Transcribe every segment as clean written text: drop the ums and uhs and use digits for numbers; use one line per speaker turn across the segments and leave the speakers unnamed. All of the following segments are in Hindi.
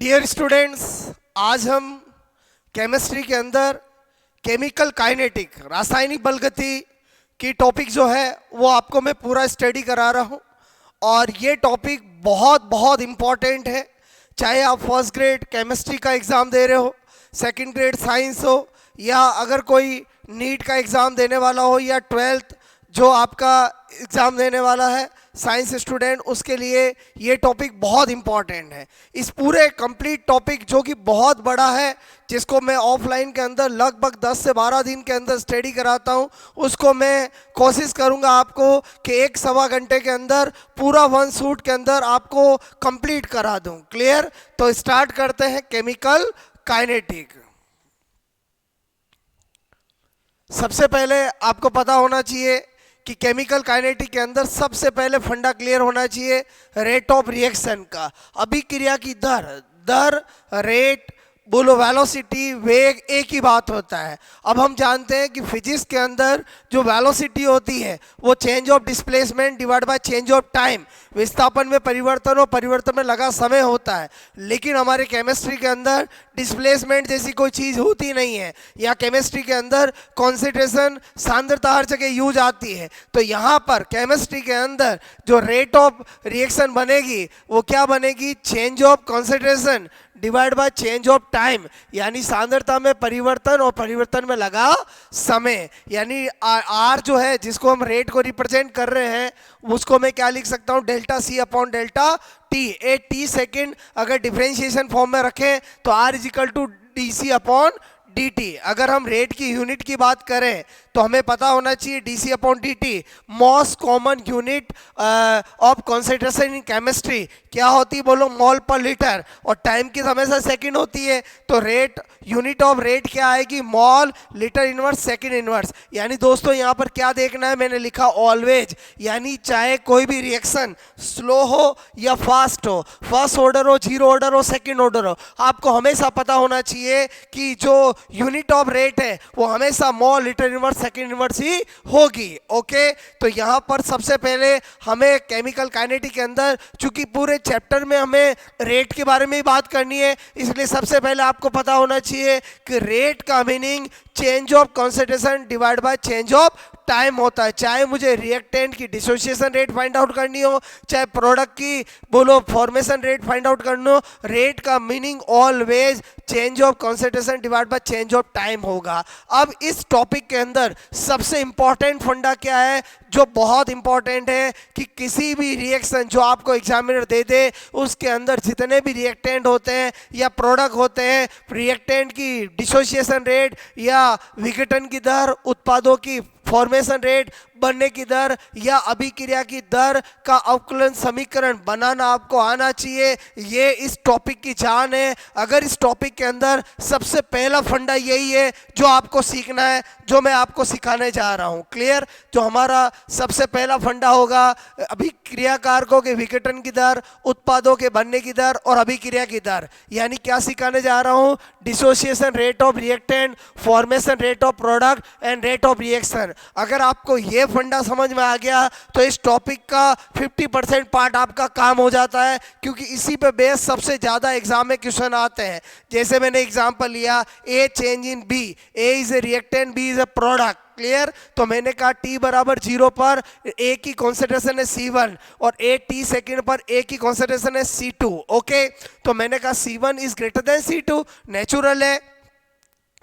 डियर स्टूडेंट्स, आज हम केमिस्ट्री के अंदर केमिकल काइनेटिक रासायनिक बलगति की टॉपिक जो है वो आपको मैं पूरा स्टडी करा रहा हूँ। और ये टॉपिक बहुत बहुत इम्पॉर्टेंट है, चाहे आप फर्स्ट ग्रेड केमिस्ट्री का एग्ज़ाम दे रहे हो, सेकंड ग्रेड साइंस हो, या अगर कोई नीट का एग्ज़ाम देने वाला हो, या ट्वेल्थ जो आपका एग्ज़ाम देने वाला है साइंस स्टूडेंट, उसके लिए ये टॉपिक बहुत इम्पॉर्टेंट है। इस पूरे कंप्लीट टॉपिक जो कि बहुत बड़ा है, जिसको मैं ऑफलाइन के अंदर लगभग 10 से 12 दिन के अंदर स्टडी कराता हूँ, उसको मैं कोशिश करूँगा आपको कि 1-1.25 घंटे के अंदर पूरा वन शूट के अंदर आपको कंप्लीट करा दूँ। क्लियर? तो स्टार्ट करते हैं केमिकल काइनेटिक। सबसे पहले आपको पता होना चाहिए कि केमिकल काइनेटिक के अंदर सबसे पहले फंडा क्लियर होना चाहिए रेट ऑफ रिएक्शन का। अभिक्रिया की दर रेट बोलो वेलोसिटी वेग एक ही बात होता है। अब हम जानते हैं कि फिजिक्स के अंदर जो वेलोसिटी होती है वो change of displacement divide by change of time, विस्थापन में परिवर्तन और परिवर्तन में लगा समय होता है। लेकिन हमारे केमिस्ट्री के अंदर डिस्प्लेसमेंट जैसी कोई चीज़ होती नहीं है। या केमिस्ट्री के अंदर कॉन्सेंट्रेशन सांद्रता हर जगह यूज आती है। तो यहाँ पर केमिस्ट्री के अंदर जो रेट ऑफ रिएक्शन बनेगी वो क्या बनेगी? Change of concentration divide by change of time, यानी सांद्रता में परिवर्तन और परिवर्तन में लगा समय। यानी आर जो है जिसको हम रेट को रिप्रेजेंट कर रहे हैं उसको मैं क्या लिख सकता हूँ? Delta C upon delta T. At second अगर डिफरेंशिएशन फॉर्म में रखें तो R is equal to D C upon D T. अगर हम रेट की यूनिट की बात करें तो हमें पता होना चाहिए D C upon D T most common unit of concentration in chemistry क्या होती है? बोलो मोल पर लीटर। और टाइम की हमेशा सेकंड होती है, तो रेट यूनिट ऑफ रेट क्या आएगी? मोल लीटर इनवर्स सेकंड इनवर्स। यानी दोस्तों यहाँ पर क्या देखना है? मैंने लिखा ऑलवेज, यानी चाहे कोई भी रिएक्शन स्लो हो या फास्ट हो, फर्स्ट ऑर्डर हो, जीरो ऑर्डर हो, सेकंड ऑर्डर हो, आपको हमेशा पता होना चाहिए कि जो यूनिट ऑफ रेट है वो हमेशा mole litre inverse second inverse ही होगी। ओके, तो यहाँ पर सबसे पहले हमें केमिकल काइनेटिक के अंदर, चूंकि पूरे चैप्टर में हमें रेट के बारे में ही बात करनी है, इसलिए सबसे पहले आपको पता होना चाहिए कि रेट का meaning change of concentration divide by change of time होता है। चाहे मुझे रिएक्टेंट की डिसोसिएशन रेट फाइंड आउट करनी हो, चाहे प्रोडक्ट की बोलो फॉर्मेशन रेट फाइंड आउट करनी हो, रेट का meaning always change of concentration divide by change of time होगा। अब इस टॉपिक के अंदर सबसे इंपॉर्टेंट फंडा क्या है जो बहुत इंपॉर्टेंट है कि किसी भी रिएक्शन जो आपको एग्जामिनर दे दे उसके अंदर जितने भी रिएक्टेंट होते हैं या प्रोडक्ट होते हैं, रिएक्टेंट की डिसोसिएशन रेट या विघटन की दर, उत्पादों की फॉर्मेशन रेट, बनने की दर या अभिक्रिया की दर का अवकलन समीकरण बनाना आपको आना चाहिए। ये इस टॉपिक की जान है। अगर इस टॉपिक के अंदर सबसे पहला फंडा यही है जो आपको सीखना है, जो मैं आपको सिखाने जा रहा हूं। क्लियर? जो हमारा सबसे पहला फंडा होगा अभिक्रिया कारकों के विघटन की दर, उत्पादों के बनने की दर और अभिक्रिया की दर। यानी क्या सिखाने जा रहा हूं? Dissociation rate of reactant, formation rate of product and rate of reaction. अगर आपको ये फंडा समझ में आ गया तो इस टॉपिक का 50% पार्ट आपका काम हो जाता है, क्योंकि इसी पे बेस सबसे ज्यादा एग्जाम में क्वेश्चन आते हैं। जैसे मैंने एग्जांपल लिया, A change in B, A is a reactant, B is a product. Clear? तो मैंने कहा t बराबर 0 पर ए की कॉन्सेंट्रेशन है C1 और ए टी सेकेंड पर ए की कॉन्सेंट्रेशन है C2। ओके, तो मैंने कहा C1 is greater than C2, natural है।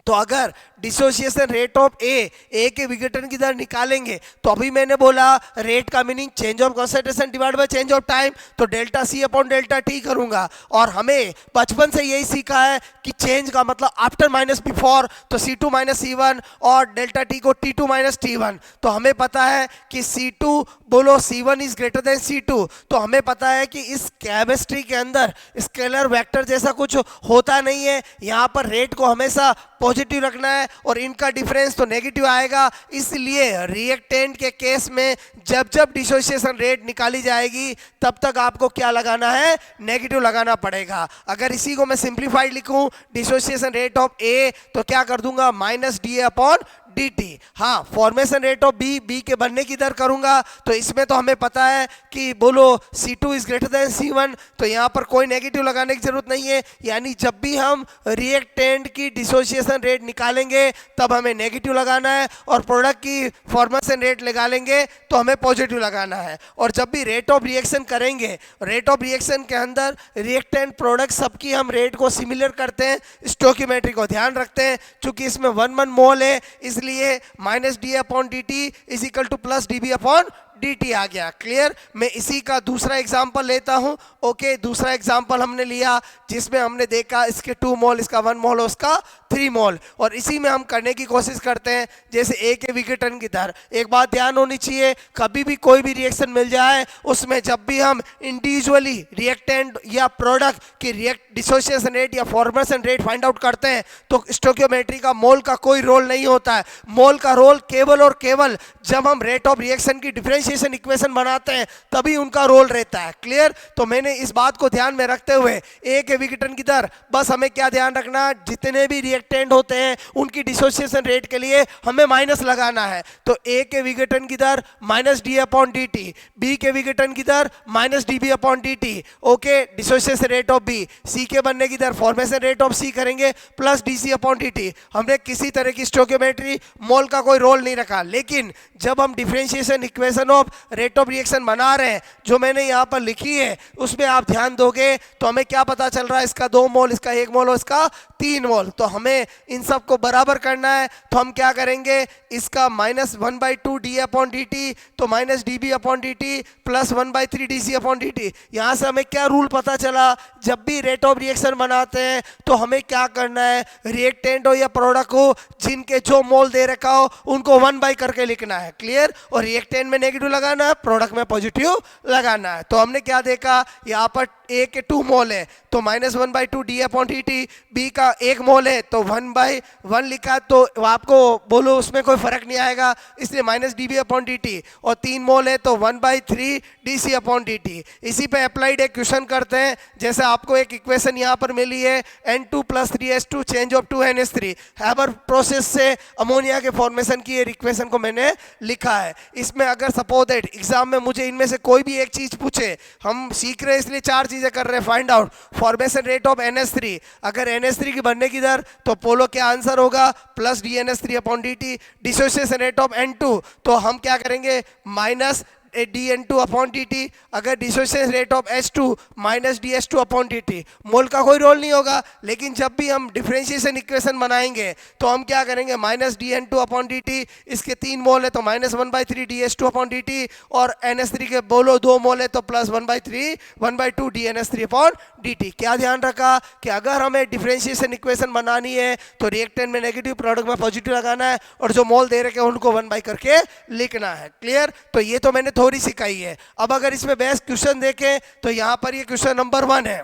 तो अगर डिसोसिएशन रेट ऑफ ए के विघटन की दर निकालेंगे तो अभी मैंने बोला रेट का meaning change of concentration divide by change of time, तो delta C upon delta T करूंगा। और हमें बचपन से यही सीखा है कि चेंज का मतलब आफ्टर माइनस बिफोर, तो C2 माइनस C1 और डेल्टा टी को T2 माइनस T1। तो हमें पता है कि C2 बोलो C1 is greater than C2। तो हमें पता है कि इस केमिस्ट्री के अंदर स्केलर वेक्टर जैसा कुछ होता नहीं है। यहाँ पर रेट को हमेशा पॉजिटिव रखना है और इनका डिफरेंस तो नेगेटिव आएगा। इसलिए रिएक्टेंट के केस में जब जब डिसोसिएशन रेट निकाली जाएगी तब तक आपको क्या लगाना है? नेगेटिव लगाना पड़ेगा। अगर इसी को मैं सिंप्लीफाइड लिखूं डिसोसिएशन रेट ऑफ ए तो क्या कर दूंगा? Minus D upon D T. हाँ, फॉर्मेशन रेट ऑफ बी के बनने की दर करूंगा तो इसमें तो हमें पता है कि बोलो C2 is greater than C1, तो यहाँ पर कोई नेगेटिव लगाने की जरूरत नहीं है, यानी जब भी हम रिएक्टेंट की डिसोसिएशन रेट निकालेंगे तब हमें नेगेटिव लगाना है, और प्रोडक्ट की फॉर्मेशन रेट निकालेंगे तो हमें पॉजिटिव लगाना है। और जब भी रेट ऑफ रिएक्शन करेंगे, रेट ऑफ रिएक्शन के अंदर रिएक्टेंट प्रोडक्ट सबकी हम रेट को सिमिलर करते हैं, स्टोकियोमेट्री को ध्यान रखते हैं। चूंकि इसमें 1 मोल है इसलिए minus D upon D T is equal to plus D B upon D T आ गया। क्लियर। मैं इसी का दूसरा एग्जांपल लेता हूं। ओके, दूसरा एग्जांपल हमने लिया जिसमें हमने देखा इसके 2 मोल, इसका 1 मोल, उसका 3 मोल, और इसी में हम करने की कोशिश करते हैं जैसे ए के विघटन की दर। एक बात ध्यान होनी चाहिए, कभी भी कोई भी रिएक्शन मिल जाए उसमें जब भी हम इंडिविजुअली रिएक्टेंट या प्रोडक्ट की डिसोसिएशन रेट या फॉर्मेशन रेट फाइंड आउट करते हैं तो स्टोकियोमेट्री का मोल का कोई रोल नहीं होता है। मोल का रोल केवल और केवल जब हम रेट ऑफ रिएक्शन की डिफरेंशिएशन इक्वेशन बनाते हैं तभी उनका रोल रहता है। क्लियर। तो मैंने इस बात को ध्यान में रखते हुए ए के विघटन की दर, बस हमें क्या ध्यान रखना, जितने भी रिएक्टेंट होते हैं उनकी डिसोसिएशन रेट के लिए हमें माइनस लगाना है। तो ए के विघटन की दर minus D upon D T, B के विघटन की दर minus D B upon D t. Okay, dissociation rate of B, C के बनने की दर फॉर्मेशन रेट ऑफ सी करेंगे plus d C upon D t. हमने किसी तरह की स्टोकियोमेट्री मोल का कोई रोल नहीं रखा, लेकिन जब हम differentiation equation of rate of reaction बना रहे हैं जो मैंने यहाँ पर लिखी है उसमें आप ध्यान दोगे तो हमें क्या पता चल रहा है, इसका 2 मोल, इसका 1 मोल और इसका 3 मोल। तो हमें इन सब को बराबर करना है, तो हम क्या करेंगे, इसका minus 1/2 D upon D t, तो minus D B upon D t plus 1/3 D C upon D t. यहाँ से हमें क्या रूल पता चला, जब भी रेट ऑफ रिएक्शन बनाते हैं तो हमें क्या करना है, रिएक्टेंट हो या प्रोडक्ट हो जिनके जो मोल दे रखा हो उनको 1 करके लिखना है। क्लियर। और रिएक्टेंट में नेगेटिव लगाना है, प्रोडक्ट में पॉजिटिव लगाना है। तो हमने क्या देखा, यहाँ पर ए के 2 मोल है तो minus 1/2 D upon D T, B का 1 मोल है तो 1/1 लिखा, तो आपको बोलो उसमें कोई फर्क नहीं आएगा इसलिए minus D B upon D T, और 3 मोल है तो 1/3 D C upon D T. इसी पे अप्लाइड एक क्वेश्चन करते हैं, जैसे आपको एक इक्वेशन यहाँ पर मिली है N2 + 3S2 change of 2NH3, Haber process से अमोनिया के फॉर्मेशन की ये इक्वेशन को मैंने लिखा है। इसमें अगर सपोज दैट एग्जाम में मुझे इनमें से कोई भी एक चीज पूछे, हम सीख रहे हैं इसलिए 4 चीजें कर रहे हैं, find out formation rate of NH3, अगर NH3 की बनने की दर तो पोलो क्या आंसर होगा, plus DNH3 upon dt, dissociation rate of N2 तो हम क्या करेंगे माइनस dN2 अपॉन dt, अगर dissociation rate of H2 minus dH2 upon dt। मोल का कोई रोल नहीं होगा, लेकिन जब भी हम डिफरेंशिएशन इक्वेशन बनाएंगे तो हम क्या करेंगे माइनस dN2 अपॉन dt, इसके 3 मोल है तो माइनस 1/3 dH2 अपॉन dt, और NH3 के बोलो 2 मोल है तो प्लस 1/2 DNH3 अपॉन dt। क्या ध्यान रखा कि अगर हमें डिफरेंशिएशन इक्वेशन बनानी है तो रिएक्टेंट में नेगेटिव, प्रोडक्ट में पॉजिटिव लगाना है, और जो मोल दे रखे हैं उनको 1 करके लिखना है। क्लियर। तो ये तो मैंने थोड़ी सिखाई है। अब अगर इसमें बेस्ट क्वेश्चन देखें तो यहां पर ये क्वेश्चन नंबर 1 है,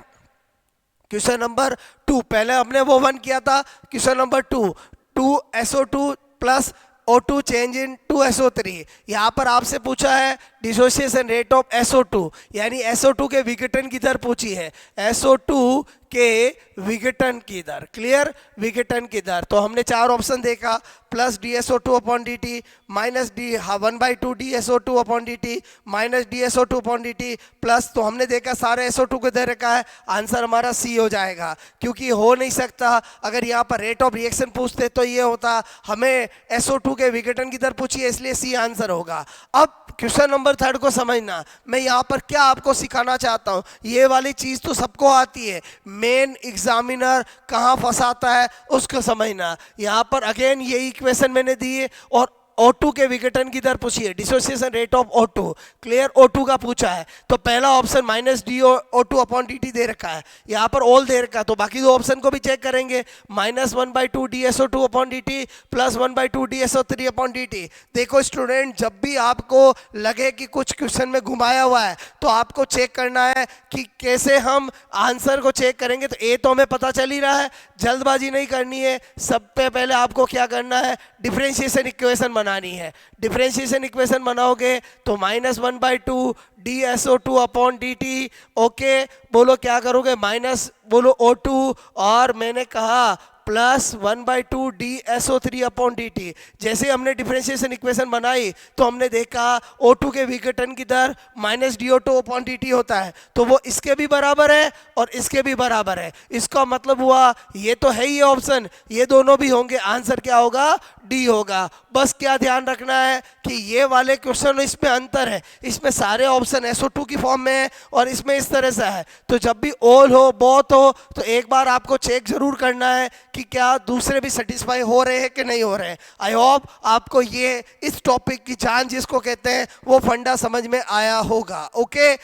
क्वेश्चन नंबर 2, पहले हमने वो 1 किया था, question number 2 SO2 plus O2 change in 2SO3। यहाँ पर आपसे पूछा है डिसोसिएशन रेट ऑफ SO2, यानी SO2 के विघटन की दर पूछी है, SO2 के विघटन की दर। क्लियर। विघटन की दर तो हमने 4 ऑप्शन देखा, plus DSO2 upon dt, minus 1/2 DSO2 upon dt, minus DSO2 upon dt, plus, तो हमने देखा सारे SO2 को दे रखा है, आंसर हमारा सी हो जाएगा, क्योंकि हो नहीं सकता अगर यहाँ पर रेट ऑफ रिएक्शन पूछते तो ये होता, हमें SO2 के विघटन की दर पूछी है इसलिए सी आंसर होगा। अब क्वेश्चन नंबर 3 को समझना, मैं यहाँ पर क्या आपको सिखाना चाहता हूँ, ये वाली चीज तो सबको आती है, मेन एग्जामिनर कहाँ फंसाता है उसको समझना। यहाँ पर अगेन ये इक्वेशन मैंने दी है और O2 के विघटन की दर पूछी है, dissociation rate of O2। Clear. O2 का पूछा है तो पहला option minus DO2 upon dt दे रखा है, यहाँ पर ऑल दे रखा है, तो बाकी 2 ऑप्शन को भी चेक करेंगे, minus 1/2 DSO2 upon dt plus 1/2 DSO3 upon dt। देखो स्टूडेंट, जब भी आपको लगे कि कुछ क्वेश्चन में घुमाया हुआ है तो आपको चेक करना है कि कैसे हम आंसर को चेक करेंगे। तो ए तो हमें पता चल ही रहा है, जल्दबाजी नहीं करनी है, सबसे पहले आपको क्या करना है, डिफरेंशिएशन इक्वेशन बनानी है। डिफरेंशिएशन इक्वेशन बनाओगे तो minus 1/2 DSO2 upon dt। Okay, बोलो क्या करोगे, माइनस बोलो O2 और मैंने कहा प्लस 1/2 DSO3/dt। जैसे हमने डिफरेंशिएशन इक्वेशन बनाई तो हमने देखा O2 के विघटन की दर माइनस DO2/dt होता है, तो वो इसके भी बराबर है और इसके भी बराबर है। इसका मतलब हुआ ये तो है ही ऑप्शन, ये दोनों भी होंगे, आंसर क्या होगा, डी होगा। बस क्या ध्यान रखना है कि ये वाले क्वेश्चन इसमें अंतर है, इसमें सारे ऑप्शन SO2 की फॉर्म में है और इसमें इस तरह से है। तो जब भी ऑल हो बोथ हो तो एक बार आपको चेक जरूर करना है कि क्या दूसरे भी सेटिस्फाई हो रहे हैं कि नहीं हो रहे हैं। आई होप आपको ये इस टॉपिक की जान जिसको कहते हैं वो फंडा समझ में आया होगा। ओके,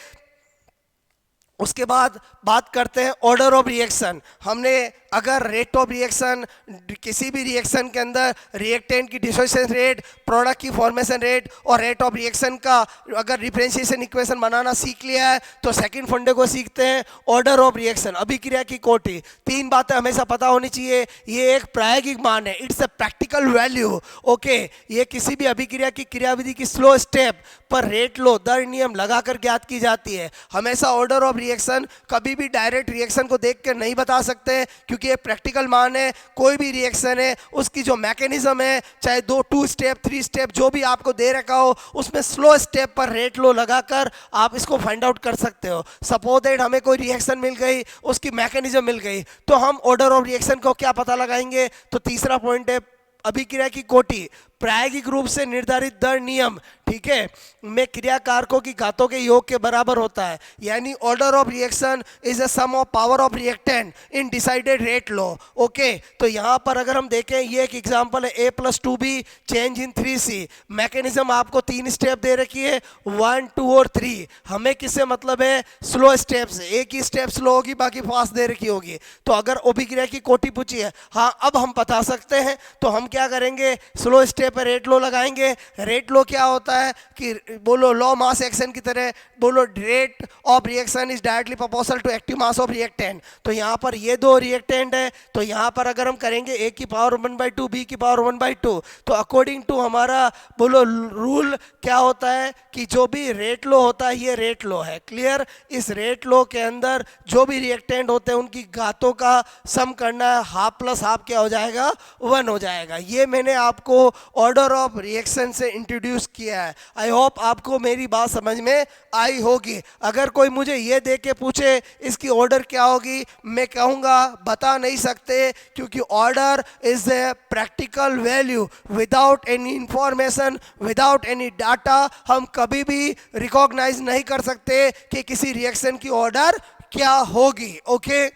उसके बाद बात करते हैं ऑर्डर ऑफ रिएक्शन। हमने अगर रेट ऑफ रिएक्शन, किसी भी रिएक्शन के अंदर रिएक्टेंट की डिसोसिएशन रेट, प्रोडक्ट की फॉर्मेशन रेट और रेट ऑफ रिएक्शन का अगर डिफरेंशिएशन इक्वेशन बनाना सीख लिया है तो सेकंड फंडे को सीखते हैं ऑर्डर ऑफ रिएक्शन, अभिक्रिया की कोटि। तीन बातें हमेशा पता होनी चाहिए। ये एक प्रायोगिक मान है, it's a practical value. Okay, ये किसी भी अभिक्रिया की क्रियाविधि की स्लो स्टेप पर रेट लो दर नियम लगाकर ज्ञात की जाती है। हमेशा ऑर्डर ऑफ रिएक्शन कभी भी डायरेक्ट रिएक्शन को देख कर नहीं बता सकते, क्योंकि ये प्रैक्टिकल मान है। कोई भी रिएक्शन है उसकी जो मैकेनिज्म है, चाहे 2 स्टेप 3 स्टेप जो भी आपको दे रखा हो, उसमें स्लो स्टेप पर रेट लो लगाकर आप इसको फाइंड आउट कर सकते हो। सपोज दैट हमें कोई रिएक्शन मिल गई, उसकी मैकेनिज्म मिल गई, तो हम ऑर्डर ऑफ रिएक्शन को क्या पता लगाएंगे। तो तीसरा पॉइंट है अभिक्रिया की कोटि, प्रायोगिक रूप से निर्धारित दर नियम, ठीक है, में क्रिया कारकों की घातों के योग के बराबर होता है। यानी order of reaction is a sum of power of reactant in decided rate law. Okay, तो यहाँ पर अगर हम देखें, ये एक एग्जांपल है A+2B change in 3C। Mechanism आपको 3 स्टेप दे रखी है, 1 2 और 3। हमें किससे मतलब है, स्लो स्टेप से। एक ही स्टेप स्लो होगी, बाकी फास्ट दे रखी होगी। तो अगर अभिक्रिया की कोटि पूछी है, हाँ अब हम बता सकते हैं। तो हम क्या करेंगे, स्लो स्टेप पर रेट लो लगाएंगे। रेट लो क्या होता है कि बोलो लॉ मास एक्शन की तरह, बोलो rate of reaction is directly proportional to active mass of reactant. तो यहाँ पर ये दो रिएक्टेंट है, तो यहाँ पर अगर हम करेंगे A की पावर 1/2 B की पावर 1/2, तो अकॉर्डिंग टू हमारा बोलो रूल क्या होता है कि जो भी रेट लो होता है ये रेट लो है। क्लियर, इस रेट लो के अंदर जो भी रिएक्टेंट होते हैं उनकी घातों का सम करना है, हाफ प्लस हाफ क्या हो जाएगा, 1 हो जाएगा। ये मैंने आपको ऑर्डर ऑफ रिएक्शन से इंट्रोड्यूस किया है। आई होप आपको मेरी बात समझ में आई होगी। अगर कोई मुझे ये देख के पूछे इसकी ऑर्डर क्या होगी, मैं कहूँगा बता नहीं सकते, क्योंकि order is a practical value. Without any information, without any data हम कभी भी रिकॉग्नाइज नहीं कर सकते कि किसी रिएक्शन की ऑर्डर क्या होगी। ओके,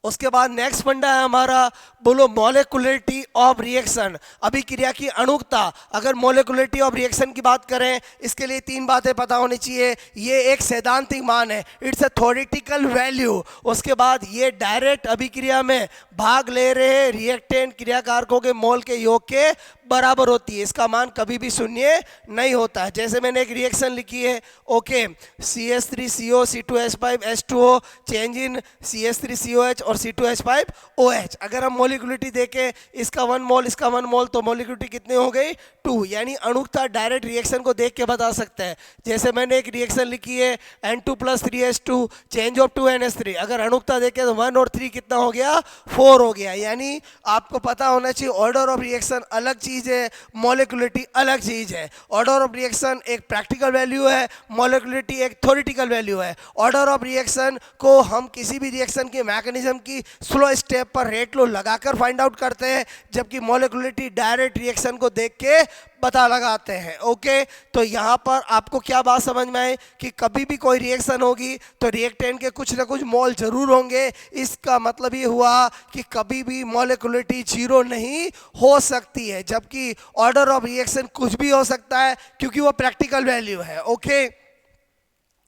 उसके बाद नेक्स्ट फंडा है हमारा, बोलो मॉलिक्युलरिटी ऑफ रिएक्शन, अभिक्रिया की अणुकता। अगर मॉलिक्युलरिटी ऑफ रिएक्शन की बात करें, इसके लिए 3 बातें पता होनी चाहिए। ये एक सैद्धांतिक मान है, इट्स अ थ्योरेटिकल वैल्यू। उसके बाद ये डायरेक्ट अभिक्रिया में भाग ले रहे रिएक्टेंट क्रियाकारकों के मोल के योग के बराबर होती है। इसका मान कभी भी शून्य नहीं होता है। जैसे मैंने एक रिएक्शन लिखी है, okay, CH3CO C2H5H2O change in CH3COH और C2H5OH। अगर हम मॉलिक्युलरिटी देखें, इसका 1 मोल इसका 1 मोल, तो मॉलिक्युलरिटी कितनी हो गई, 2। यानी अणुकता डायरेक्ट रिएक्शन को देख के बता सकते हैं। जैसे मैंने एक रिएक्शन लिखी है N2+3H2 चेंज ऑफ 2NH3। अगर अणुकता देखें तो 1 और 3 कितना हो गया, 4 हो गया। यानी आपको पता होना चाहिए ऑर्डर ऑफ रिएक्शन अलग चीज है, मॉलिक्युलरिटी अलग चीज है। ऑर्डर ऑफ रिएक्शन एक प्रैक्टिकल वैल्यू है, मॉलिक्युलरिटी एक थ्योरेटिकल वैल्यू है। ऑर्डर ऑफ रिएक्शन को हम किसी भी रिएक्शन के मैकेनिज्म की स्लो स्टेप पर रेट लो लगाकर फाइंड आउट करते हैं, जबकि मॉलिक्युलरिटी डायरेक्ट रिएक्शन को देख के पता लगाते हैं। ओके, तो यहाँ पर आपको क्या बात समझ में आई कि कभी भी कोई रिएक्शन होगी तो रिएक्टेंट के कुछ ना कुछ मोल जरूर होंगे। इसका मतलब ये हुआ कि कभी भी मॉलिक्युलरिटी 0 नहीं हो सकती है, जबकि ऑर्डर ऑफ रिएक्शन कुछ भी हो सकता है, क्योंकि वो प्रैक्टिकल वैल्यू है। ओके,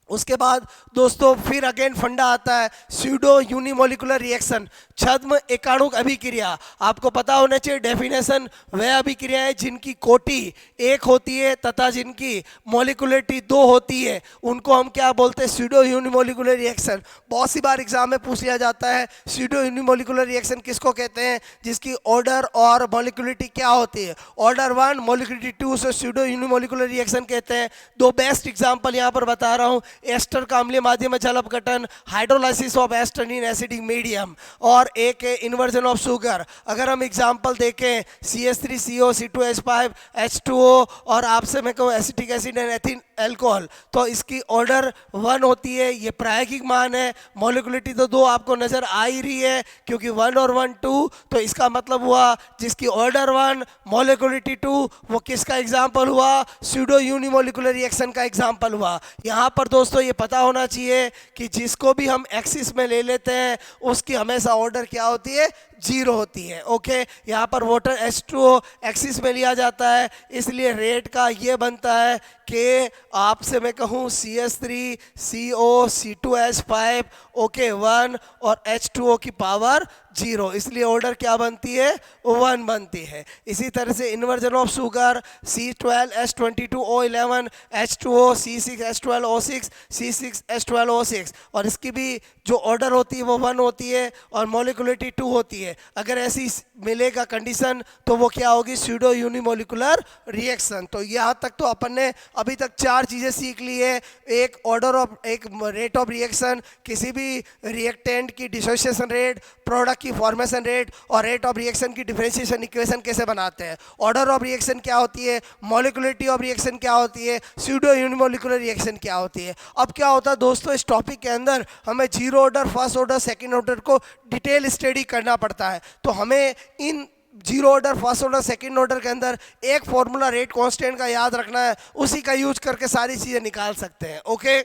उसके बाद दोस्तों फिर अगेन फंडा आता है स्यूडो यूनिमोलिकुलर रिएक्शन, छद्म एकाणुक अभिक्रिया। आपको पता होना चाहिए डेफिनेशन, वह अभिक्रियाएं जिनकी कोटि 1 होती है तथा जिनकी मॉलिक्युलरिटी 2 होती है, उनको हम क्या बोलते हैं, स्यूडो यूनिमोलिकुलर रिएक्शन। बहुत सी बार एग्जाम में पूछ लिया जाता है स्यूडो यूनिमोलिकुलर रिएक्शन किसको कहते हैं, जिसकी ऑर्डर और मॉलिक्युलरिटी क्या होती है, ऑर्डर 1 मॉलिक्युलरिटी 2 से स्यूडो यूनिमोलिकुलर रिएक्शन कहते हैं। 2 बेस्ट एग्जाम्पल यहाँ पर बता रहा हूँ। एस्टर का अम्लीय माध्यम में जल अपघटन, hydrolysis of ester in acidic medium, और एक है इन्वर्जन ऑफ शुगर। अगर हम एग्जांपल देखें CH3CO, C2H5, H2O और आपसे मैं कहूँ acetic acid and ethyl alcohol, तो इसकी ऑर्डर 1 होती है। ये प्रायोगिक मान है। मॉलिक्युलरिटी तो 2 आपको नजर आ ही रही है, क्योंकि 1 और 1 2, तो इसका मतलब हुआ जिसकी ऑर्डर 1 मॉलिक्युलरिटी 2, वो किसका एग्जाम्पल हुआ? स्यूडो यूनिमोलिकुलर रिएक्शन का एग्जाम्पल हुआ। यहाँ पर दोस्तों ये पता होना चाहिए कि जिसको भी हम एक्सिस में ले लेते हैं उसकी हमेशा ऑर्डर क्या होती है? 0 होती है। ओके, यहाँ पर वाटर H2O एक्सिस में लिया जाता है, इसलिए रेट का ये बनता है कि आपसे मैं कहूँ CH3CO, C2H5, ओके 1 और H2O की पावर 0, इसलिए ऑर्डर क्या बनती है? 1 बनती है। इसी तरह से inversion of sugar C12H22O11, H2O, C6H12O6, C6H12O6, और इसकी भी जो ऑर्डर होती है वो 1 होती है और मॉलिक्युलरिटी 2 होती है। अगर ऐसी मिलेगा कंडीशन तो वो क्या होगी? Pseudo unimolecular reaction. तो यहाँ तक तो अपन ने अभी तक 4 चीज़ें सीख ली है। एक ऑर्डर ऑफ, एक रेट ऑफ रिएक्शन, किसी भी रिएक्टेंट की डिसोसिएशन रेट, प्रोडक्ट की फॉर्मेशन रेट, और रेट ऑफ रिएक्शन की डिफरेंशिएशन इक्वेशन कैसे बनाते हैं। ऑर्डर ऑफ रिएक्शन क्या होती है, मॉलिक्युलरिटी ऑफ रिएक्शन क्या होती है, स्यूडो यूनिमोलिकुलर रिएक्शन क्या होती है। अब क्या होता है दोस्तों, इस टॉपिक के अंदर हमें zero order, first order, second order को डिटेल स्टडी करना पड़ता है। तो हमें in zero order, first order, second order के अंदर एक फॉर्मूला रेट कांस्टेंट का याद रखना है, उसी का यूज करके सारी चीजें निकाल सकते हैं। ओके,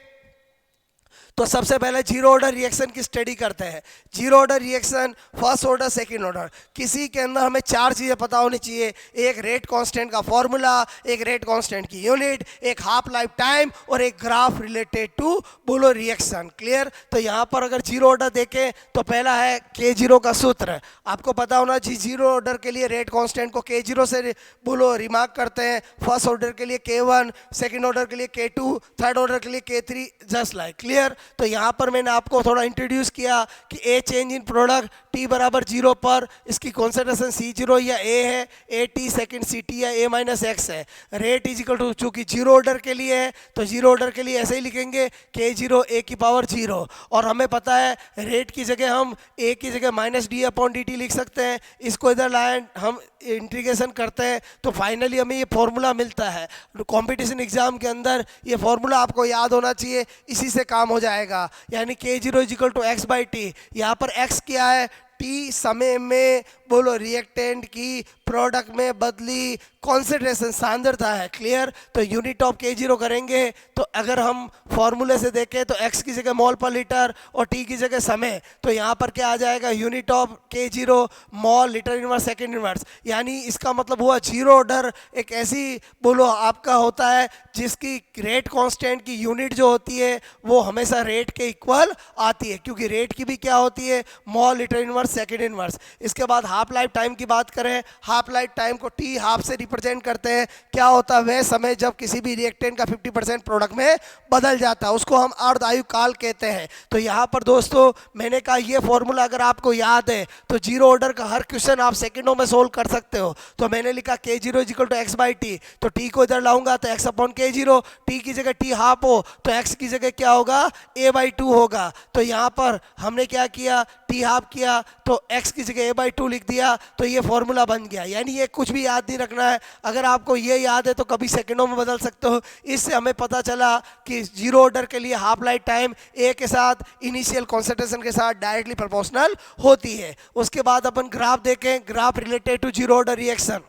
तो सबसे पहले जीरो ऑर्डर रिएक्शन की स्टडी करते हैं। Zero order reaction, first order, second order, किसी के अंदर हमें 4 चीज़ें पता होनी चाहिए। एक रेट कांस्टेंट का फॉर्मूला, एक रेट कांस्टेंट की यूनिट, एक हाफ लाइफ टाइम, और एक ग्राफ रिलेटेड टू बोलो रिएक्शन। क्लियर? तो यहाँ पर अगर जीरो ऑर्डर देखें तो पहला है K0 का सूत्र। आपको पता होना चाहिए जीरो ऑर्डर के लिए रेट कांस्टेंट को K0 से बोलो रिमार्क करते हैं। फर्स्ट ऑर्डर के लिए K1, सेकंड ऑर्डर के लिए K2, थर्ड ऑर्डर के लिए K3, जस्ट लाइक। क्लियर? तो यहाँ पर मैंने आपको थोड़ा इंट्रोड्यूस किया कि ए चेंज इन प्रोडक्ट T बराबर 0 पर इसकी कॉन्सेंट्रेशन C0 या A है, AT सेकंड CT या A माइनस X है। रेट इज इक्वल टू, चूँकि जीरो ऑर्डर के लिए है तो जीरो ऑर्डर के लिए ऐसे ही लिखेंगे K0 A की पावर 0, और हमें पता है रेट की जगह हम A की जगह -d/dt लिख सकते हैं। इसको इधर लाएं, हम इंटीग्रेशन करते हैं तो फाइनली हमें ये फॉर्मूला मिलता है। कंपटीशन एग्जाम के अंदर ये फॉर्मूला आपको याद होना चाहिए, इसी से काम हो जाएगा। यानी K0 is equal to x/t। यहाँ पर x क्या है? T समय में बोलो रिएक्टेंट की प्रोडक्ट में बदली कॉन्सेंट्रेशन, सांद्रता है। क्लियर? तो यूनिट ऑफ K0 करेंगे तो अगर हम फॉर्मूले से देखें तो x की जगह मोल पर लीटर और t की जगह समय, तो यहाँ पर क्या आ जाएगा? Unit of K0 mole litre inverse second inverse. यानी इसका मतलब हुआ जीरो ऑर्डर एक ऐसी बोलो आपका होता है जिसकी रेट कांस्टेंट की यूनिट जो होती है वो हमेशा रेट के इक्वल आती है, क्योंकि रेट की भी क्या होती है? मोल लीटर इनवर्स सेकेंड इनवर्स। इसके बाद हाफ लाइफ टाइम की बात करें, हाफ लाइफ टाइम को T हाफ से रिप्रेजेंट करते हैं। क्या होता है? वह समय जब किसी भी रिएक्टेंट का 50% प्रोडक्ट में बदल जाता है, उसको हम अर्ध आयु काल कहते हैं। तो यहाँ पर दोस्तों मैंने कहा ये फॉर्मूला अगर आपको याद है तो जीरो ऑर्डर का हर क्वेश्चन आप सेकंडों में सोल्व कर सकते हो। तो मैंने लिखा K0 is equal to x/t, तो T को इधर लाऊंगा तो x/K0, T की जगह T हाफ हो तो x की जगह क्या होगा? A/2 होगा। तो यहाँ पर हमने क्या किया? T हाफ किया तो x की जगह A/2 लिख दिया, तो ये फॉर्मूला बन गया। यानी ये कुछ भी याद नहीं रखना है, अगर आपको ये याद है तो कभी सेकंडों में बदल सकते हो। इससे हमें पता चला कि जीरो ऑर्डर के लिए हाफ लाइफ टाइम A के साथ इनिशियल कॉन्सेंट्रेशन के साथ डायरेक्टली प्रोपोर्शनल होती है। उसके बाद अपन ग्राफ देखें, graph related to zero order reaction.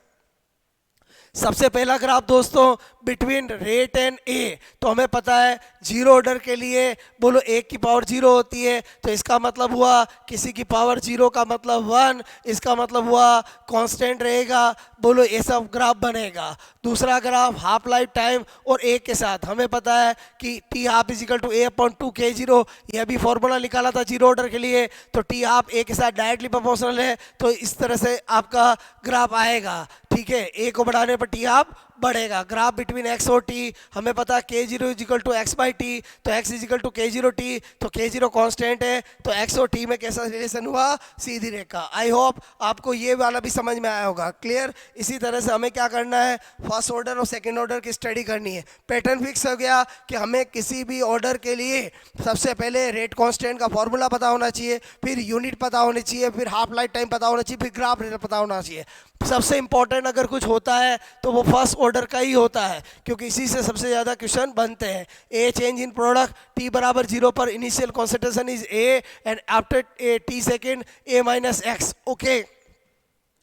सबसे पहला ग्राफ दोस्तों बिटवीन रेट एंड ए, तो हमें पता है जीरो ऑर्डर के लिए बोलो A की पावर 0 होती है, तो इसका मतलब हुआ किसी की पावर 0 का मतलब 1, इसका मतलब हुआ कांस्टेंट रहेगा, बोलो ये सब ग्राफ बनेगा। दूसरा ग्राफ हाफ लाइफ टाइम और A के साथ, हमें पता है कि T half is equal to A/2 K0, यह भी फॉर्मूला निकाला था जीरो ऑर्डर के लिए, तो T हाफ A के साथ डायरेक्टली प्रोपोर्शनल है, तो इस तरह से आपका ग्राफ आएगा। ठीक है, A को बढ़ाने पर T हाफ बढ़ेगा। ग्राफ बिटवीन एक्स और टी, हमें पता है K zero is equal to X by T, तो X is equal to K zero T, तो के जीरो कॉन्स्टेंट है, तो एक्स और टी में कैसा रिलेशन हुआ, सीधी रेखा। आई होप आपको ये वाला भी समझ में आया होगा। क्लियर। इसी तरह से हमें क्या करना है, फर्स्ट ऑर्डर और सेकेंड ऑर्डर की स्टडी करनी है। पैटर्न फिक्स हो गया कि हमें किसी भी ऑर्डर के लिए सबसे पहले रेट कांस्टेंट का फॉर्मूला पता होना चाहिए, फिर यूनिट पता होनी चाहिए, फिर हाफ लाइफ टाइम पता होना चाहिए, फिर ग्राफ पता होना चाहिए। सबसे इंपॉर्टेंट अगर कुछ होता है तो वो फर्स्ट ऑर्डर का ही होता है, क्योंकि इसी से सबसे ज़्यादा क्वेश्चन बनते हैं। ए चेंज इन प्रोडक्ट टी बराबर 0 पर initial concentration is A and after A T second A minus x. Okay,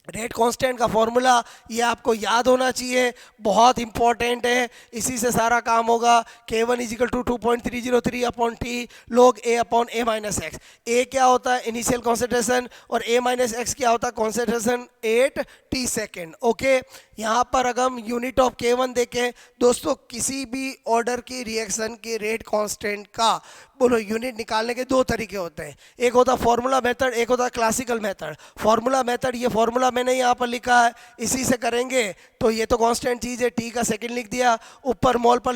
rate constant का फॉर्मूला ये आपको याद होना चाहिए, बहुत इंपॉर्टेंट है, इसी से सारा काम होगा। K one is equal to 2.303 upon T log A upon A minus x. A क्या होता है, इनिशियल कॉन्सेंट्रेशन, और ए माइनस एक्स क्या होता है, concentration at T second. Okay, यहाँ पर अगर हम यूनिट ऑफ के वन देखें दोस्तों, किसी भी ऑर्डर की रिएक्शन के रेट कांस्टेंट का बोलो यूनिट निकालने के दो तरीके होते हैं, एक होता है फॉर्मूला मेथड, एक होता है क्लासिकल मेथड। फॉर्मूला मेथड, ये फॉर्मूला मैंने यहाँ पर लिखा है, इसी से करेंगे तो ये तो कांस्टेंट चीज़ है, टी का सेकंड लिख दिया, ऊपर मोल पर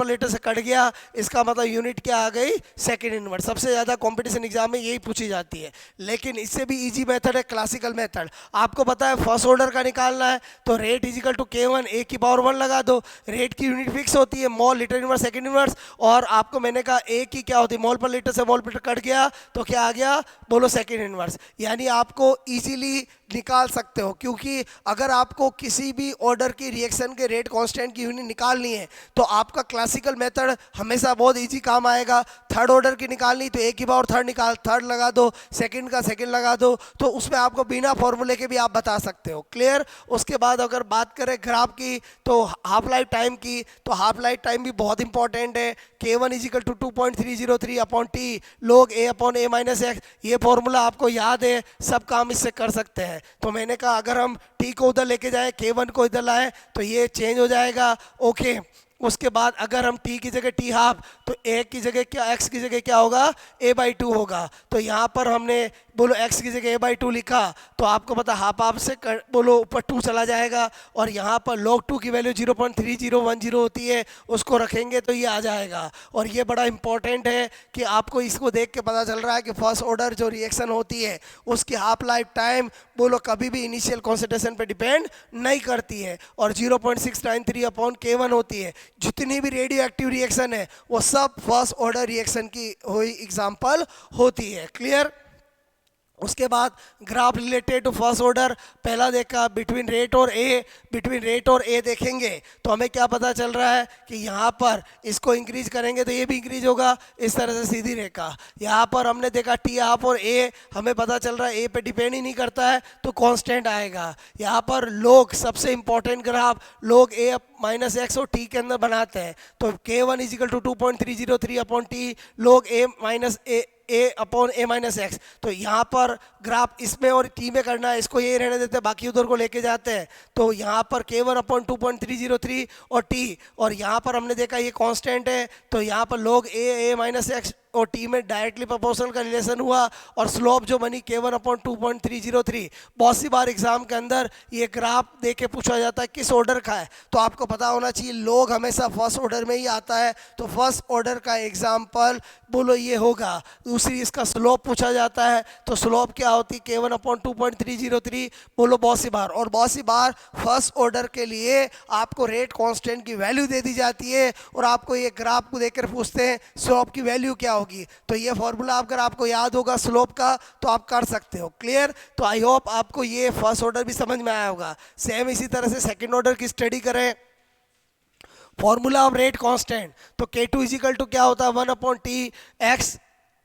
लीटर से कट गया, इसका मतलब यूनिट क्या आ गई, सेकंड इनवर्स। सबसे ज़्यादा कंपटीशन एग्जाम में यही पूछी जाती है, लेकिन इससे भी इजी मेथड है क्लासिकल मेथड। आपको पता है फर्स्ट ऑर्डर का निकालना है तो रेट इजिकल टू के वन ए की पावर 1 लगा दो। रेट की यूनिट फिक्स होती है मोल लीटर इनवर्स सेकंड इनवर्स, और आपको मैंने कहा ए की क्या होती है, मोल पर लीटर से मोल पर लीटर कट गया तो क्या आ गया, बोलो सेकंड इनवर्स। यानी आपको इजीली निकाल सकते हो, क्योंकि अगर आपको किसी भी ऑर्डर की रिएक्शन के रेट कांस्टेंट की यूनिट निकालनी है तो आपका क्लासिकल मेथड हमेशा बहुत इजी काम आएगा। थर्ड ऑर्डर की निकालनी तो एक ही बार थर्ड निकाल, थर्ड लगा दो, सेकंड का सेकंड लगा दो, तो उसमें आपको बिना फॉर्मूले के भी आप बता सकते हो। क्लियर। उसके बाद अगर बात करें ग्राफ की तो हाफ लाइफ टाइम की, तो हाफ लाइफ टाइम भी बहुत इंपॉर्टेंट है। K one is equal to 2.303 upon T log A upon A minus X, ये फॉर्मूला आपको याद है, सब काम इससे कर सकते हैं। तो मैंने कहा अगर हम टी को उधर लेके जाए, के वन को इधर लाए तो ये चेंज हो जाएगा। ओके, उसके बाद अगर हम टी की जगह टी हाफ, तो ए की जगह क्या, एक्स की जगह क्या होगा, ए बाई टू होगा। तो यहाँ पर हमने बोलो एक्स की जगह ए बाई टू लिखा, तो आपको पता हाफ हाफ से बोलो ऊपर 2 चला जाएगा, और यहाँ पर लॉग 2 की वैल्यू 0.3010 होती है, उसको रखेंगे तो ये आ जाएगा। और ये बड़ा इंपॉर्टेंट है कि आपको इसको देख के पता चल रहा है कि फर्स्ट ऑर्डर जो रिएक्शन होती है उसकी हाफ लाइफ टाइम बोलो कभी भी इनिशियल कॉन्सेंट्रेशन पे डिपेंड नहीं करती है, और 0.693 अपॉन के वन होती है। जितनी भी रेडियो एक्टिव रिएक्शन है वो सब फर्स्ट ऑर्डर रिएक्शन की हुई एग्जांपल होती है। क्लियर। उसके बाद graph related to first order, पहला देखा बिटवीन रेट और ए, बिटवीन रेट और ए देखेंगे तो हमें क्या पता चल रहा है कि यहाँ पर इसको इंक्रीज करेंगे तो ये भी इंक्रीज होगा, इस तरह से सीधी रेखा। यहाँ पर हमने देखा टी हाफ और ए, हमें पता चल रहा है ए पे डिपेंड ही नहीं करता है तो कांस्टेंट आएगा। यहाँ पर लोग सबसे important graph log A minus X और टी के अंदर बनाते हैं, तो K one is equal to 2.303 upon T log A minus A upon A minus X. तो यहाँ पर ग्राफ इसमें और टी में करना है, इसको ये रहने देते हैं, बाकी उधर को लेके जाते हैं। तो यहाँ पर के वन अपॉन 2.303 और टी, और यहाँ पर हमने देखा ये कांस्टेंट है, तो यहाँ पर लॉग ए माइनस एक्स और टी में डायरेक्टली प्रोपोर्शनल का रिलेशन हुआ, और स्लोप जो बनी के वन अपॉन 2.303। बहुत सी बार एग्जाम के अंदर ये ग्राफ दे के पूछा जाता है किस ऑर्डर का है, तो आपको पता होना चाहिए लॉग हमेशा फर्स्ट ऑर्डर में ही आता है, तो फर्स्ट ऑर्डर का एग्जाम्पल बोलो ये होगा। दूसरी इसका स्लोप पूछा जाता है, तो स्लोप क्या होती है, के वन अपॉन 2.303 बोलो बहुत सी बार। और बहुत सी बार फर्स्ट ऑर्डर के लिए आपको रेट कांस्टेंट की वैल्यू दे दी जाती है, और आपको ये ग्राफ को देखकर पूछते हैं स्लोप की वैल्यू क्या होगी, तो ये फॉर्मूला अगर आपको याद होगा स्लोप का तो आप कर सकते हो। क्लियर। तो आई होप आपको ये फर्स्ट ऑर्डर भी समझ में आया होगा। सेम इसी तरह से सेकंड ऑर्डर की स्टडी करें। फॉर्मूला ऑफ रेट कांस्टेंट, तो के टू इजिकल टू क्या होता है, 1 अपॉन टी एक्स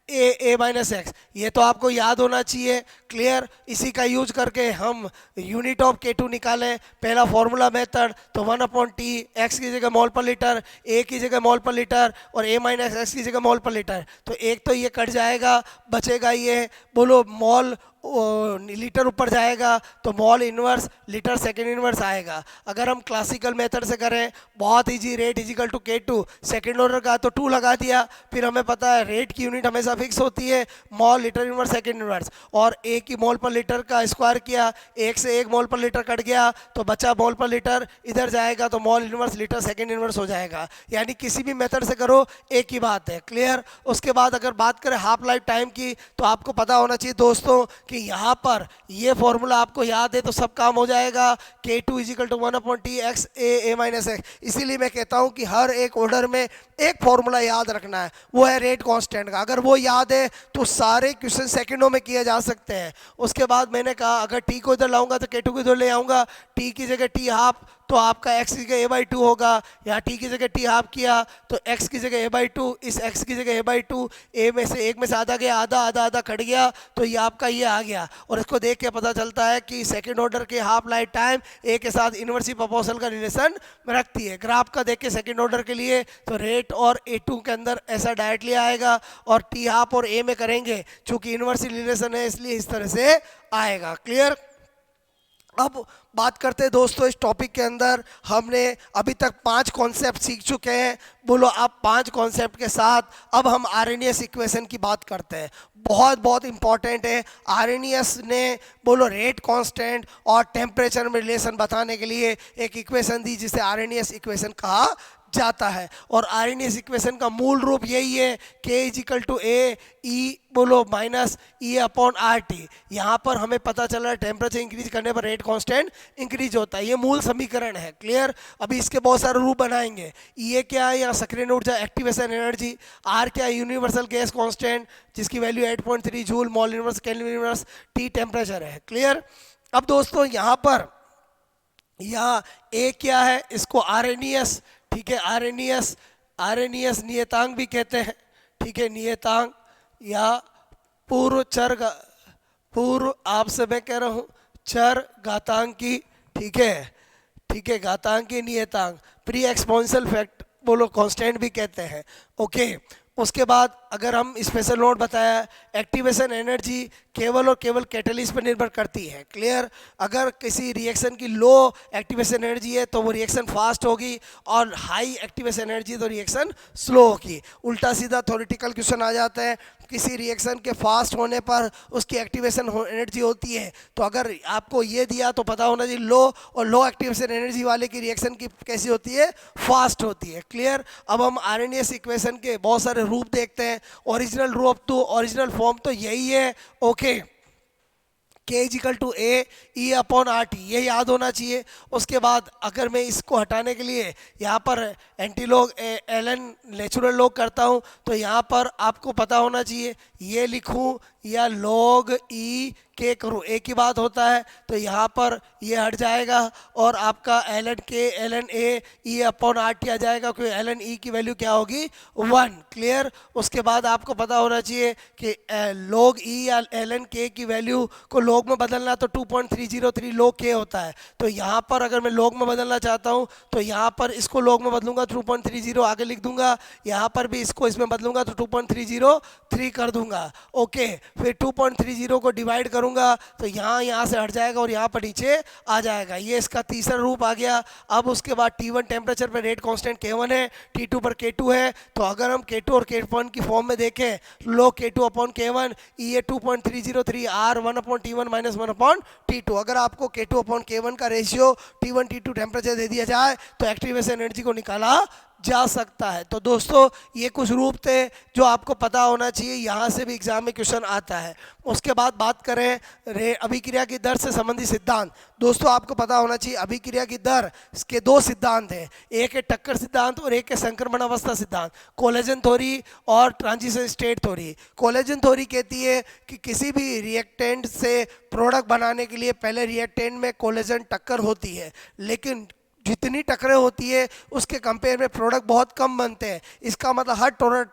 ए माइनस एक्स, ये तो आपको याद होना चाहिए। क्लियर। इसी का यूज करके हम यूनिट ऑफ के टू निकालें, पहला फॉर्मूला मेथड, तो 1 अपॉन टी एक्स की जगह मोल पर लीटर, ए की जगह मोल पर लीटर, और ए माइनस एक्स की जगह मोल पर लीटर, तो एक तो ये कट जाएगा, बचेगा ये बोलो मोल लीटर ऊपर जाएगा तो mole inverse litre second inverse आएगा। अगर हम क्लासिकल मेथड से करें, बहुत easy, rate is equal to K2, second order का तो 2 लगा दिया, फिर हमें पता है रेट की यूनिट हमेशा फिक्स होती है, mall litre inverse second inverse, और एक ही मोल पर लीटर का स्क्वायर किया, एक से एक मोल पर लीटर कट गया तो बचा मोल पर लीटर, इधर जाएगा तो mole inverse litre second inverse हो जाएगा। यानी किसी भी मेथड से करो एक ही बात है, क्लियर। उसके बाद अगर बात करें हाफ लाइफ टाइम की, तो आपको पता होना चाहिए दोस्तों कि यहाँ पर ये फॉर्मूला आपको याद है तो सब काम हो जाएगा। K2 is equal to 1/T x a minus X. इसीलिए मैं कहता हूँ कि हर एक ऑर्डर में एक फॉर्मूला याद रखना है, वो है रेट कांस्टेंट का। अगर वो याद है तो सारे क्वेश्चन सेकंडों में किए जा सकते हैं। उसके बाद मैंने कहा अगर टी को इधर लाऊंगा तो K2 को इधर ले आऊँगा, टी की जगह टी हाफ तो आपका x की जगह a/2 होगा, या t की जगह t हाफ किया तो x की जगह a/2, इस x की जगह a/2, a में से एक में से आधा गया, आधा आधा आधा कट गया तो ये आपका ये आ गया। और इसको देख के पता चलता है कि सेकंड ऑर्डर के हाफ लाइफ टाइम a के साथ इनवर्सली प्रोपोर्शनल का रिलेशन रखती है। ग्राफ का देख के सेकंड ऑर्डर के लिए तो रेट और a2 के अंदर ऐसा डायरेक्टली आएगा, और t हाफ और a में करेंगे चूंकि इनवर्सली रिलेशन है इसलिए इस तरह से आएगा, क्लियर। अब बात करते हैं दोस्तों, इस टॉपिक के अंदर हमने अभी तक 5 कॉन्सेप्ट सीख चुके हैं। बोलो आप 5 कॉन्सेप्ट के साथ अब हम आरएनएस इक्वेशन की बात करते हैं। बहुत बहुत इंपॉर्टेंट है। आरएनएस ने बोलो रेट कांस्टेंट और टेम्परेचर में रिलेशन बताने के लिए एक इक्वेशन दी जिसे आरएनएस इक्वेशन कहा जाता है। और आरएनएस इक्वेशन का मूल रूप यही है, K is equal to A E बोलो माइनस E/RT। यहाँ पर हमें पता चला टेम्परेचर इंक्रीज करने पर रेट कांस्टेंट इंक्रीज होता है, ये मूल समीकरण है, क्लियर। अभी इसके बहुत सारे रूप बनाएंगे। E क्या है, यहाँ सक्रिय ऊर्जा एक्टिवेशन एनर्जी, R क्या है, यूनिवर्सल गैस कांस्टेंट जिसकी value 8.3 joule mall inverse kelvin inverse, T temperature है, क्लियर। अब दोस्तों यहाँ पर यहाँ A क्या है, इसको आरएनएस, ठीक है, आरएनएस नियतांक भी कहते हैं, ठीक है, नियतांक या पूर्व आपसे मैं कह रहा हूँ चर घातांकी, ठीक है, घातांकी नियतांक, प्री एक्सपोनेंशियल फैक्ट बोलो कांस्टेंट भी कहते हैं, ओके। उसके बाद अगर हम स्पेशल नोट बताया, एक्टिवेशन एनर्जी केवल और केवल कैटलिस्ट पर निर्भर करती है, क्लियर। अगर किसी रिएक्शन की लो एक्टिवेशन एनर्जी है तो वो रिएक्शन फास्ट होगी, और हाई एक्टिवेशन एनर्जी तो रिएक्शन स्लो होगी। उल्टा सीधा थ्योरेटिकल क्वेश्चन आ जाता है, किसी रिएक्शन के फास्ट होने पर उसकी एक्टिवेशन एनर्जी होती है, तो अगर आपको ये दिया तो पता होना चाहिए लो और लो एक्टिवेशन एनर्जी वाले की रिएक्शन की कैसी होती है, फास्ट होती है, क्लियर। अब हम आरएनएस इक्वेशन के बहुत सारे रूप देखते हैं। ओरिजिनल रूप तो ओरिजिनल फॉर्म तो यही है, okay. K is equal to A E/RT, ये याद होना चाहिए। उसके बाद अगर मैं इसको हटाने के लिए यहाँ पर एंटीलॉग ln नेचुरल लॉग करता हूँ तो यहाँ पर आपको पता होना चाहिए ये लिखूँ या log E K करूँ, एक ही बात होता है। तो यहाँ पर ये हट जाएगा और आपका ln K ln A E/RT आ जाएगा, क्योंकि ln E की वैल्यू क्या होगी 1, क्लियर। उसके बाद आपको पता होना चाहिए कि log E या ln K की वैल्यू को log में बदलना तो 2.303 log K होता है। तो यहाँ पर अगर मैं log में बदलना चाहता हूँ तो यहाँ पर इसको log में बदलूंगा 2.30 आगे लिख दूंगा, यहाँ पर भी इसको इसमें बदलूंगा तो 2.303 कर दूंगा, ओके। फिर 2.30 को डिवाइड करूंगा तो यहाँ से हट जाएगा और यहाँ पर नीचे आ जाएगा। ये इसका तीसरा रूप आ गया। अब उसके बाद T1 टेम्परेचर पर रेट कांस्टेंट K1 है, T2 पर K2 है। तो अगर हम K2 और K1 की फॉर्म में देखें, लो K2/K1 E 2.303 R 1/T1 minus 1/T2। अगर आपको K2/K1 का रेशियो T1 T2 टेम्परेचर दे दिया जाए तो एक्टिवेशन एनर्जी को निकाला जा सकता है। तो दोस्तों ये कुछ रूप थे जो आपको पता होना चाहिए, यहाँ से भी एग्जाम में क्वेश्चन आता है। उसके बाद बात करें अभिक्रिया की दर से संबंधित सिद्धांत। दोस्तों आपको पता होना चाहिए अभिक्रिया की दर के 2 सिद्धांत हैं, एक है टक्कर सिद्धांत और एक है संक्रमण अवस्था सिद्धांत, कोलेजन थ्योरी और transition state theory. Collagen theory कहती है कि किसी भी रिएक्टेंट से प्रोडक्ट बनाने के लिए पहले रिएक्टेंट में कोलेजन टक्कर होती है, लेकिन जितनी टक्करें होती है उसके कंपेयर में प्रोडक्ट बहुत कम बनते हैं। इसका मतलब हर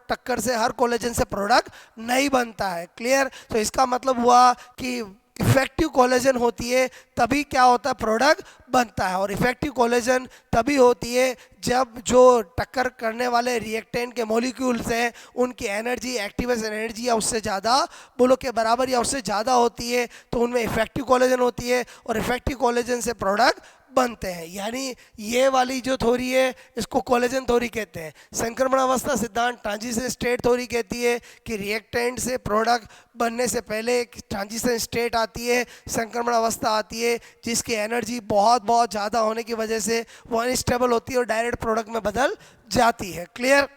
टक्कर से हर कोलेजन से प्रोडक्ट नहीं बनता है, क्लियर। तो इसका मतलब हुआ कि इफेक्टिव कोलेजन होती है तभी क्या होता है, प्रोडक्ट बनता है। और इफेक्टिव कोलेजन तभी होती है जब जो टक्कर करने वाले रिएक्टेंट के मॉलिक्यूल्स हैं उनकी एनर्जी, एक्टिवेशन एनर्जी या उससे ज़्यादा, बोलो के बराबर या उससे ज़्यादा होती है, तो उनमें इफेक्टिव कोलेजन होती है और इफेक्टिव कोलेजन से प्रोडक्ट बनते हैं। यानी ये वाली जो थ्योरी है इसको कोलेजन थ्योरी कहते हैं। संक्रमण अवस्था सिद्धांत ट्रांजिशन स्टेट थ्योरी कहती है कि रिएक्टेंट से प्रोडक्ट बनने से पहले एक ट्रांजिशन स्टेट आती है, संक्रमण अवस्था आती है, जिसकी एनर्जी बहुत बहुत ज़्यादा होने की वजह से वो अनस्टेबल होती है और डायरेक्ट प्रोडक्ट में बदल जाती है। क्लियर?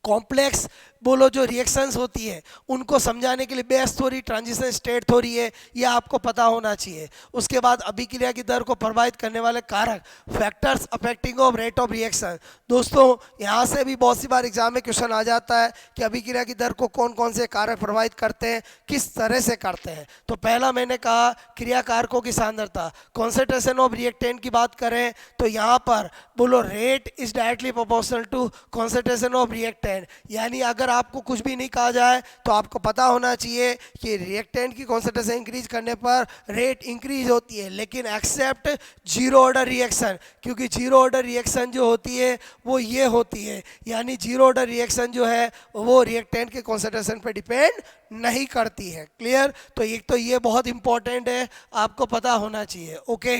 कॉम्प्लेक्स बोलो जो रिएक्शंस होती है उनको समझाने के लिए best theory transition state theory है, यह आपको पता होना चाहिए। उसके बाद अभिक्रिया की दर को प्रभावित करने वाले कारक, factors affecting of rate of reaction. दोस्तों यहाँ से भी बहुत सी बार एग्जाम में क्वेश्चन आ जाता है कि अभिक्रिया की दर को कौन कौन से कारक प्रभावित करते हैं, किस तरह से करते हैं। तो पहला मैंने कहा क्रिया कारकों की सांद्रता, कॉन्सेंट्रेशन ऑफ रिएक्टेंट की बात करें तो यहाँ पर बोलो rate is directly proportional to concentration of reactant. यानी अगर आपको कुछ भी नहीं कहा जाए तो आपको पता होना चाहिए कि रिएक्टेंट की कॉन्सेंट्रेशन इंक्रीज करने पर रेट इंक्रीज होती है, लेकिन एक्सेप्ट जीरो ऑर्डर रिएक्शन, क्योंकि जीरो ऑर्डर रिएक्शन जो होती है वो ये होती है, यानी जीरो ऑर्डर रिएक्शन जो है वो रिएक्टेंट के कॉन्सेंट्रेशन पर डिपेंड नहीं करती है। क्लियर? तो एक तो ये बहुत इंपॉर्टेंट है, आपको पता होना चाहिए। ओके,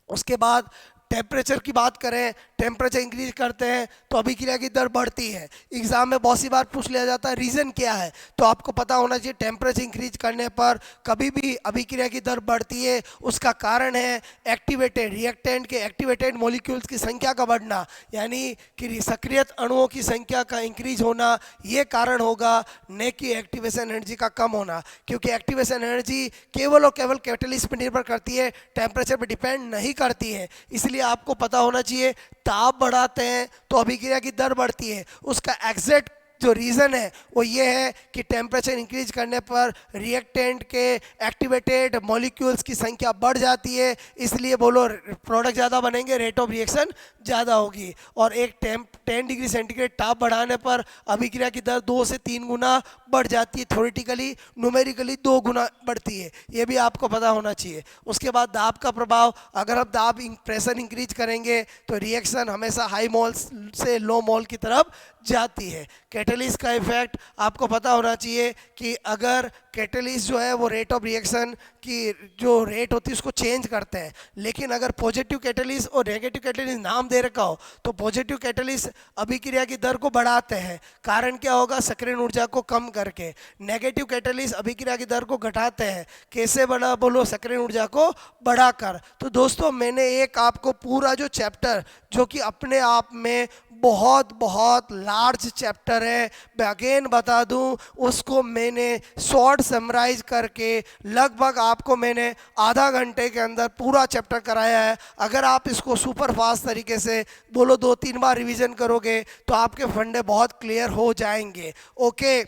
उसके बाद टेम्परेचर की बात करें, टेम्परेचर इंक्रीज करते हैं तो अभिक्रिया की दर बढ़ती है। एग्जाम में बहुत सी बार पूछ लिया जाता है रीज़न क्या है, तो आपको पता होना चाहिए टेम्परेचर इंक्रीज करने पर कभी भी अभिक्रिया की दर बढ़ती है। उसका कारण है एक्टिवेटेड रिएक्टेंट के एक्टिवेटेड मॉलिक्यूल्स की संख्या का बढ़ना, यानी कि सक्रियत अणुओं की संख्या का इंक्रीज होना, ये कारण होगा, न कि एक्टिवेशन एनर्जी का कम होना, क्योंकि एक्टिवेशन एनर्जी केवल और केवल कैटलिस्ट पर निर्भर करती है, टेम्परेचर पर डिपेंड नहीं करती है। इसलिए आपको पता होना चाहिए ताप बढ़ाते हैं तो अभिक्रिया की दर बढ़ती है। उसका एग्जैक्ट जो रीज़न है वो ये है कि टेम्परेचर इंक्रीज करने पर रिएक्टेंट के एक्टिवेटेड मॉलिक्यूल्स की संख्या बढ़ जाती है, इसलिए बोलो प्रोडक्ट ज़्यादा बनेंगे, रेट ऑफ रिएक्शन ज़्यादा होगी। और एक 10 डिग्री सेंटीग्रेड ताप बढ़ाने पर अभिक्रिया की दर 2 से 3 गुना बढ़ जाती है, थ्योरेटिकली न्यूमेरिकली 2 गुना बढ़ती है, ये भी आपको पता होना चाहिए। उसके बाद दाब का प्रभाव, अगर आप दाब प्रेशर इंक्रीज करेंगे तो रिएक्शन हमेशा हाई मोल से लो मोल की तरफ जाती है। कैटलिस्ट का इफेक्ट आपको पता होना चाहिए कि अगर कैटलिस्ट जो है वो रेट ऑफ रिएक्शन की जो रेट होती है उसको चेंज करते हैं, लेकिन अगर पॉजिटिव कैटलिस्ट और नेगेटिव कैटलिस्ट नाम दे रखा हो तो पॉजिटिव कैटलिस्ट अभिक्रिया की दर को बढ़ाते हैं, कारण क्या होगा, सक्रियण ऊर्जा को कम करके। नेगेटिव कैटलिस्ट अभिक्रिया की दर को घटाते हैं, कैसे बढ़ा, बोलो सक्रियण ऊर्जा को बढ़ाकर। तो दोस्तों मैंने एक आपको पूरा जो चैप्टर जो कि अपने आप में बहुत बहुत लार्ज चैप्टर है, मैं अगेन बता दूं, उसको मैंने शॉर्ट समराइज करके लगभग आपको मैंने आधा घंटे के अंदर पूरा चैप्टर कराया है। अगर आप इसको सुपर फास्ट तरीके से बोलो 2-3 बार रिवीजन करोगे तो आपके फंडे बहुत क्लियर हो जाएंगे। ओके,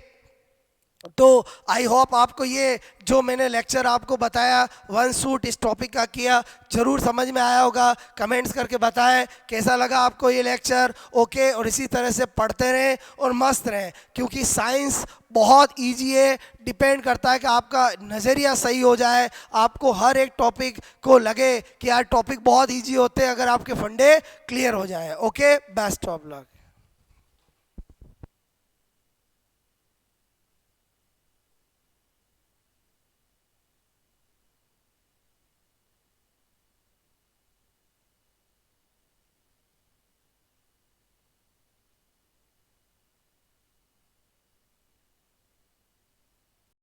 तो आई होप आपको ये जो मैंने लेक्चर आपको बताया वन शूट इस टॉपिक का किया ज़रूर समझ में आया होगा। कमेंट्स करके बताएं कैसा लगा आपको ये लेक्चर। ओके, और इसी तरह से पढ़ते रहें और मस्त रहें, क्योंकि साइंस बहुत इजी है, डिपेंड करता है कि आपका नज़रिया सही हो जाए। आपको हर एक टॉपिक को लगे कि यार टॉपिक बहुत इजी होते हैं अगर आपके फंडे क्लियर हो जाए। Okay, best of luck.